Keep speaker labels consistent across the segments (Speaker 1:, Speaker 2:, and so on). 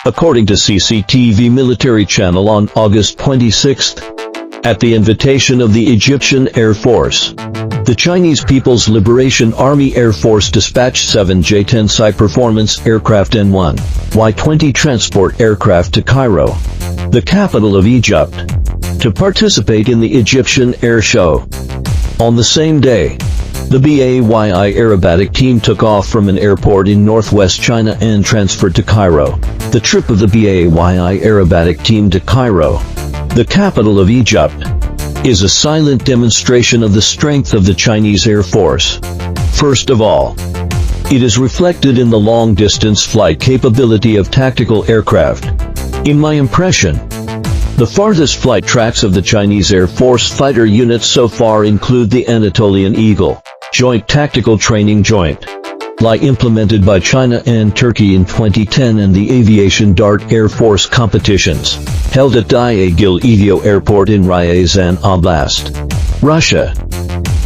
Speaker 1: according to CCTV military channel on August 26. At the invitation of the Egyptian Air Force, the Chinese People's Liberation Army Air Force dispatched 7 J-10CE performance aircraft and 1 Y-20 transport aircraft to Cairo, the capital of Egypt, to participate in the Egyptian Air Show. On the same day, the Bayi aerobatic team took off from an airport in northwest China and transferred to Cairo. The trip of the Bayi aerobatic team to Cairo, the capital of Egypt, is a silent demonstration of the strength of the Chinese Air Force. First of all, it is reflected in the long-distance flight capability of tactical aircraft. In my impression, the farthest flight tracks of the Chinese Air Force fighter units so far include the Anatolian Eagle Joint Tactical Training Joint LI implemented by China and Turkey in 2010 and the Aviation Dart Air Force competitions held at Diaghilev Airport in Ryazan Oblast, Russia.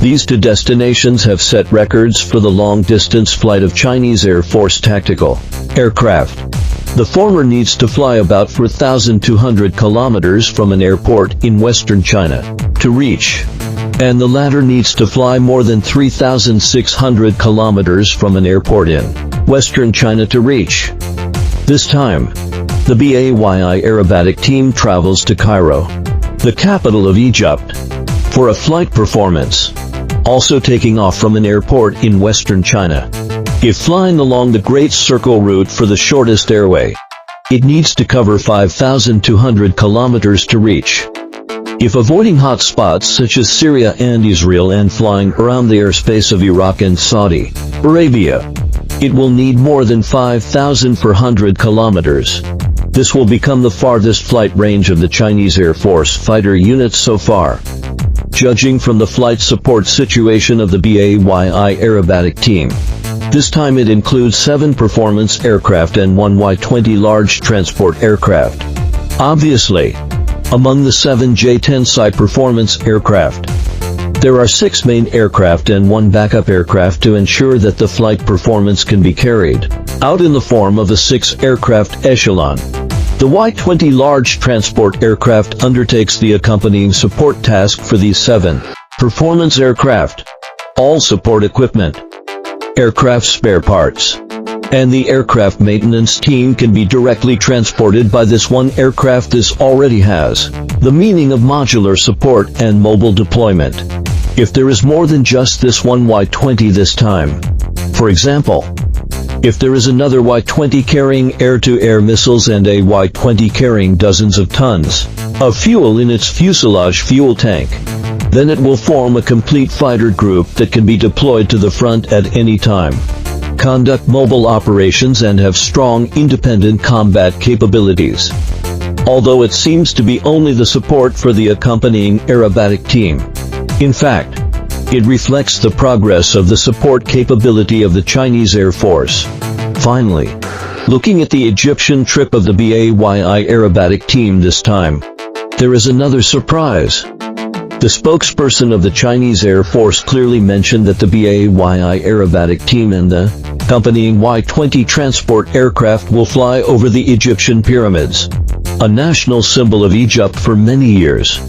Speaker 1: These two destinations have set records for the long-distance flight of Chinese Air Force tactical aircraft. The former needs to fly about 4,200 kilometers from an airport in western China to reach, and the latter needs to fly more than 3,600 kilometers from an airport in western China to reach. This time, the Bayi aerobatic team travels to Cairo, the capital of Egypt, for a flight performance, also taking off from an airport in western China. If flying along the Great Circle route for the shortest airway, it needs to cover 5,200 kilometers to reach. If avoiding hot spots such as Syria and Israel and flying around the airspace of Iraq and Saudi Arabia, it will need more than 5,400 kilometers. This will become the farthest flight range of the Chinese Air Force fighter units so far. Judging from the flight support situation of the Bayi aerobatic team, this time it includes 7 performance aircraft and 1 Y-20 large transport aircraft. Obviously, among the 7 J-10CE performance aircraft, there are 6 main aircraft and 1 backup aircraft to ensure that the flight performance can be carried out in the form of a 6-aircraft echelon. The Y-20 large transport aircraft undertakes the accompanying support task for these 7 performance aircraft. All support equipment, aircraft spare parts, and the aircraft maintenance team can be directly transported by this one aircraft. This already has the meaning of modular support and mobile deployment. If there is more than just this one Y-20 this time, for example, if there is another Y-20 carrying air-to-air missiles and a Y-20 carrying dozens of tons of fuel in its fuselage fuel tank, then it will form a complete fighter group that can be deployed to the front at any time, conduct mobile operations and have strong independent combat capabilities. Although it seems to be only the support for the accompanying aerobatic team, in fact, it reflects the progress of the support capability of the Chinese Air Force. Finally, looking at the Egyptian trip of the Bayi aerobatic team this time, there is another surprise. The spokesperson of the Chinese Air Force clearly mentioned that the Bayi aerobatic team and the accompanying Y-20 transport aircraft will fly over the Egyptian pyramids, a national symbol of Egypt for many years.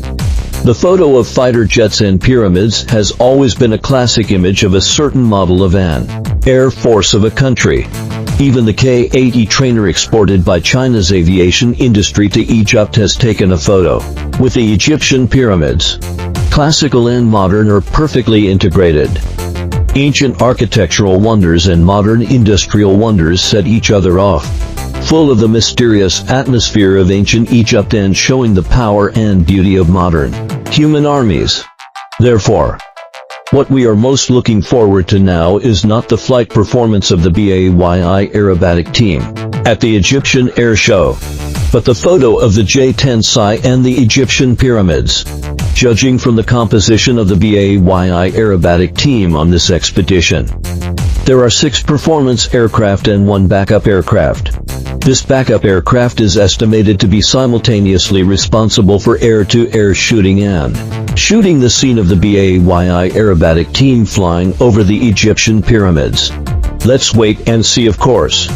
Speaker 1: The photo of fighter jets and pyramids has always been a classic image of a certain model of an air force of a country. Even the K-80 trainer exported by China's aviation industry to Egypt has taken a photo with the Egyptian pyramids. Classical and modern are perfectly integrated. Ancient architectural wonders and modern industrial wonders set each other off, full of the mysterious atmosphere of ancient Egypt and showing the power and beauty of modern human armies. Therefore, what we are most looking forward to now is not the flight performance of the Bayi aerobatic team at the Egyptian Air Show, but the photo of the J-10CE and the Egyptian pyramids. Judging from the composition of the Bayi aerobatic team on this expedition, there are 6 performance aircraft and 1 backup aircraft. This backup aircraft is estimated to be simultaneously responsible for air-to-air shooting and shooting the scene of the Bayi aerobatic team flying over the Egyptian pyramids. Let's wait and see, of course.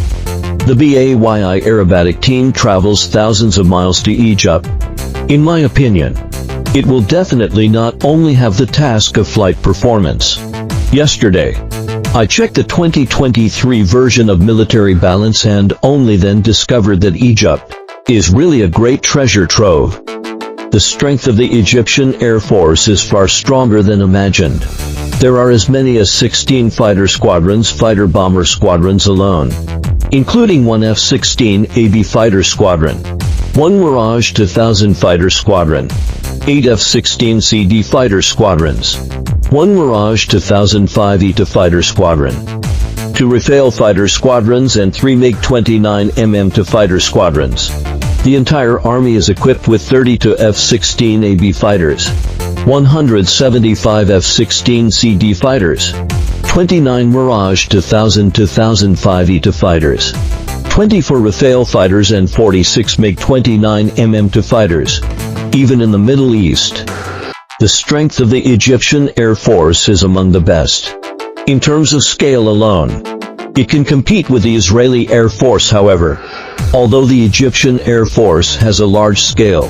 Speaker 1: The Bayi aerobatic team travels thousands of miles to Egypt. In my opinion, it will definitely not only have the task of flight performance. Yesterday, I checked the 2023 version of Military Balance and only then discovered that Egypt is really a great treasure trove. The strength of the Egyptian Air Force is far stronger than imagined. There are as many as 16 fighter squadrons, fighter-bomber squadrons alone, including one F-16AB fighter squadron, one Mirage 2000 fighter squadron, 8 F-16CD fighter squadrons, one Mirage 2005E2 fighter squadron, 2 Rafale fighter squadrons and 3 MiG-29mm fighter squadrons. The entire army is equipped with 32 F-16AB fighters, 175 F-16CD fighters, 29 Mirage 2000-2005E2 fighters, 24 Rafale fighters and 46 MiG-29mm fighters. Even in the Middle East, the strength of the Egyptian Air Force is among the best. In terms of scale alone, it can compete with the Israeli Air Force. However, although the Egyptian Air Force has a large scale,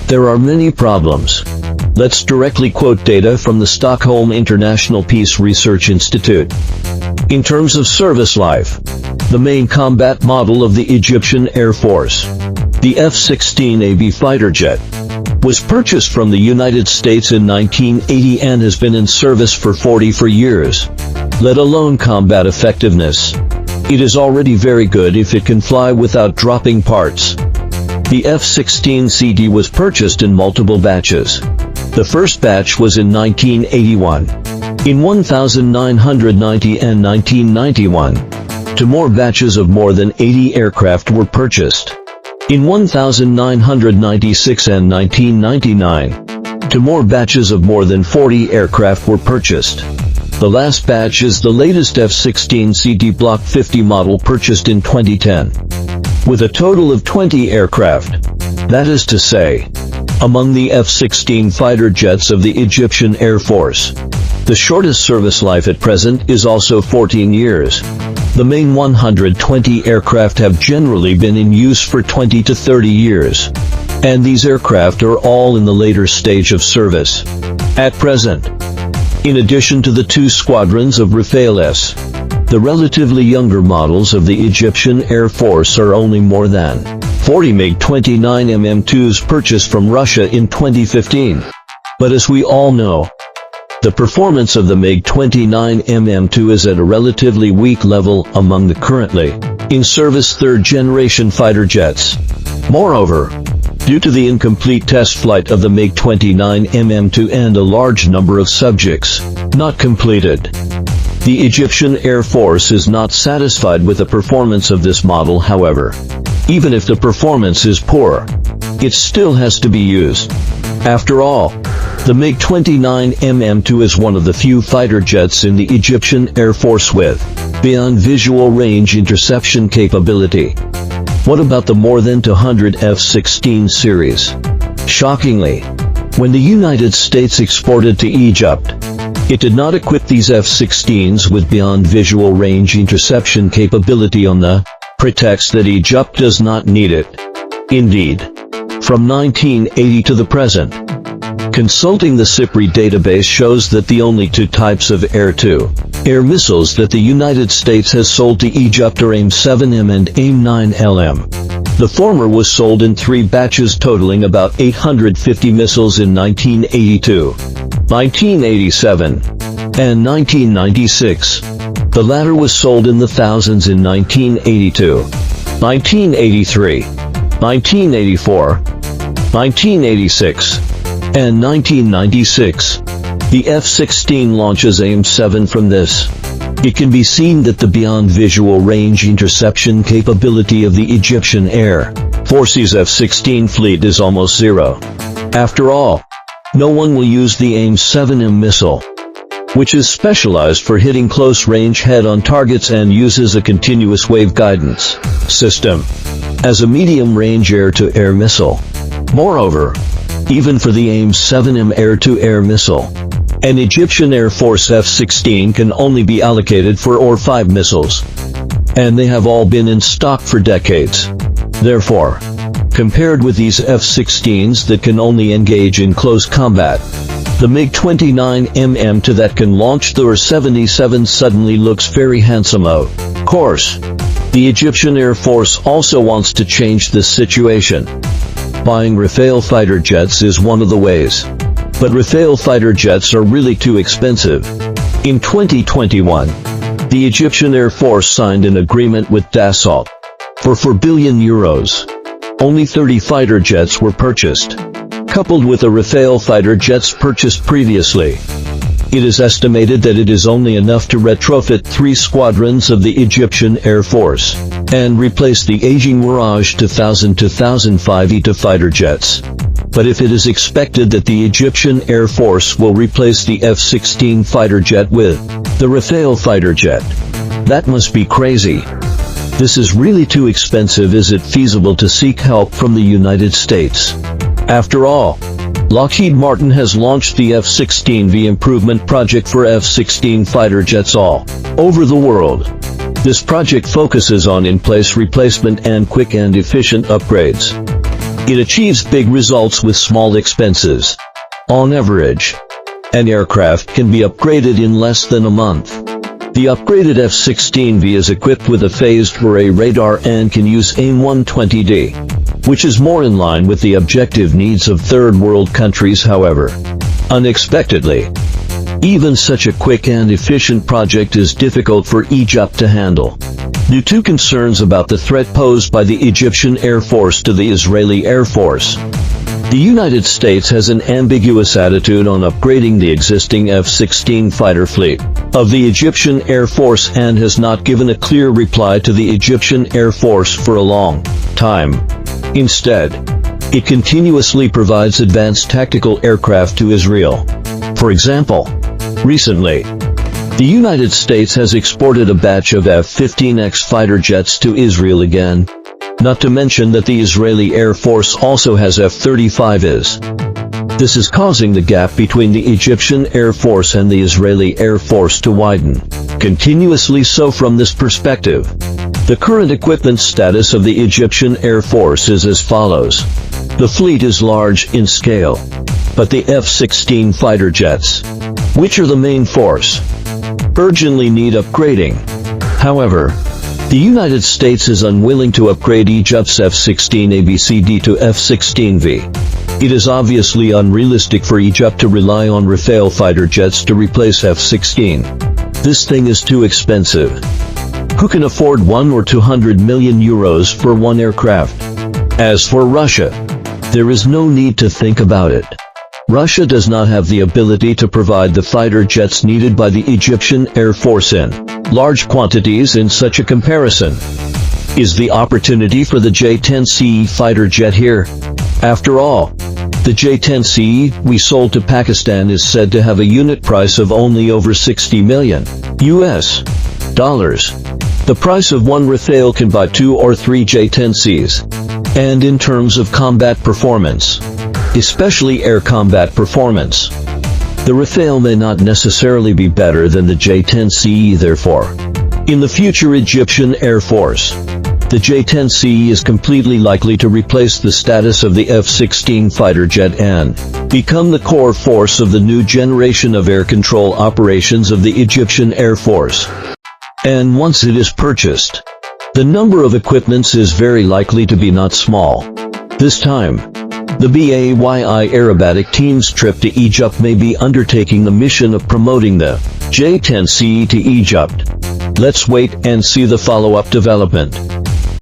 Speaker 1: there are many problems. Let's directly quote data from the Stockholm International Peace Research Institute. In terms of service life, the main combat model of the Egyptian Air Force, the F-16AB fighter jet, was purchased from the United States in 1980 and has been in service for 44 years. Let alone combat effectiveness, it is already very good if it can fly without dropping parts. The F-16CD was purchased in multiple batches. The first batch was in 1981. In 1990 and 1991, 2 more batches of more than 80 aircraft were purchased. In 1996 and 1999, 2 more batches of more than 40 aircraft were purchased. The last batch is the latest F-16CD Block 50 model purchased in 2010, with a total of 20 aircraft. That is to say, among the F-16 fighter jets of the Egyptian Air Force, the shortest service life at present is also 14 years. The main 120 aircraft have generally been in use for 20 to 30 years, and these aircraft are all in the later stage of service. At present, in addition to the 2 squadrons of Rafales, the relatively younger models of the Egyptian Air Force are only more than 40 MiG-29mm2s purchased from Russia in 2015. But as we all know, the performance of the MiG-29mm2 is at a relatively weak level among the currently in-service third-generation fighter jets. Moreover, due to the incomplete test flight of the MiG-29mm2 and a large number of subjects not completed, the Egyptian Air Force is not satisfied with the performance of this model. However, even if the performance is poor, it still has to be used. After all, the MiG-29mm2 is one of the few fighter jets in the Egyptian Air Force with beyond visual range interception capability. What about the more than 200 F-16 series? Shockingly, when the United States exported to Egypt, it did not equip these F-16s with beyond visual range interception capability on the pretext that Egypt does not need it. Indeed, from 1980 to the present, consulting the CIPRI database shows that the only 2 types of air-to-air missiles that the United States has sold to Egypt are AIM-7M and AIM-9LM. The former was sold in 3 batches totaling about 850 missiles in 1982, 1987, and 1996. The latter was sold in the thousands in 1982, 1983, 1984, 1986, and 1996. The F-16 launches AIM-7 from this. It can be seen that the beyond visual range interception capability of the Egyptian Air Force's F-16 fleet is almost zero. After all, no one will use the AIM-7M missile, which is specialized for hitting close-range head-on targets and uses a continuous wave guidance system as a medium-range air-to-air missile. Moreover, even for the AIM-7M air-to-air missile, an Egyptian Air Force F-16 can only be allocated 4 or 5 missiles. and they have all been in stock for decades. Therefore, compared with these F-16s that can only engage in close combat, the MiG-29 to that can launch the Ir-77 suddenly looks very handsome. Of course, the Egyptian Air Force also wants to change this situation. Buying Rafale fighter jets is one of the ways. But Rafale fighter jets are really too expensive. In 2021, the Egyptian Air Force signed an agreement with Dassault for €4 billion. Only 30 fighter jets were purchased, coupled with the Rafale fighter jets purchased previously. It is estimated that it is only enough to retrofit 3 squadrons of the Egyptian Air Force and replace the aging Mirage 2000 to 2005 E-2 fighter jets. But if it is expected that the Egyptian Air Force will replace the F-16 fighter jet with the Rafale fighter jet, that must be crazy. This is really too expensive. Is it feasible to seek help from the United States? After all, Lockheed Martin has launched the F-16V improvement project for F-16 fighter jets all over the world. This project focuses on in-place replacement and quick and efficient upgrades. It achieves big results with small expenses. On average, an aircraft can be upgraded in less than a month. The upgraded F-16V is equipped with a phased array radar and can use AIM-120D, which is more in line with the objective needs of third world countries. However, unexpectedly, even such a quick and efficient project is difficult for Egypt to handle, due to concerns about the threat posed by the Egyptian Air Force to the Israeli Air Force. The United States has an ambiguous attitude on upgrading the existing F-16 fighter fleet of the Egyptian Air Force and has not given a clear reply to the Egyptian Air Force for a long time. Instead, it continuously provides advanced tactical aircraft to Israel. For example, recently, the United States has exported a batch of F-15X fighter jets to Israel again. Not to mention that the Israeli Air Force also has F-35s. This is causing the gap between the Egyptian Air Force and the Israeli Air Force to widen continuously. So from this perspective, the current equipment status of the Egyptian Air Force is as follows. The fleet is large in scale, but the F-16 fighter jets, which are the main force, urgently need upgrading. However, the United States is unwilling to upgrade Egypt's F-16 ABCD to F-16V. It is obviously unrealistic for Egypt to rely on Rafale fighter jets to replace F-16. This thing is too expensive. Who can afford €100 or €200 million for one aircraft? As for Russia, there is no need to think about it. Russia does not have the ability to provide the fighter jets needed by the Egyptian Air Force in large quantities. In such a comparison, is the opportunity for the J-10CE fighter jet here? After all, the J-10CE we sold to Pakistan is said to have a unit price of only over $60 million. The price of one Rafale can buy 2 or 3 J-10Cs. And in terms of combat performance, especially air combat performance, the Rafale may not necessarily be better than the J-10CE. Therefore, in the future Egyptian Air Force, the J-10CE is completely likely to replace the status of the F-16 fighter jet and become the core force of the new generation of air control operations of the Egyptian Air Force. And once it is purchased, the number of equipments is very likely to be not small. This time, the Bayi Aerobatic team's trip to Egypt may be undertaking the mission of promoting the J-10CE to Egypt. Let's wait and see the follow-up development.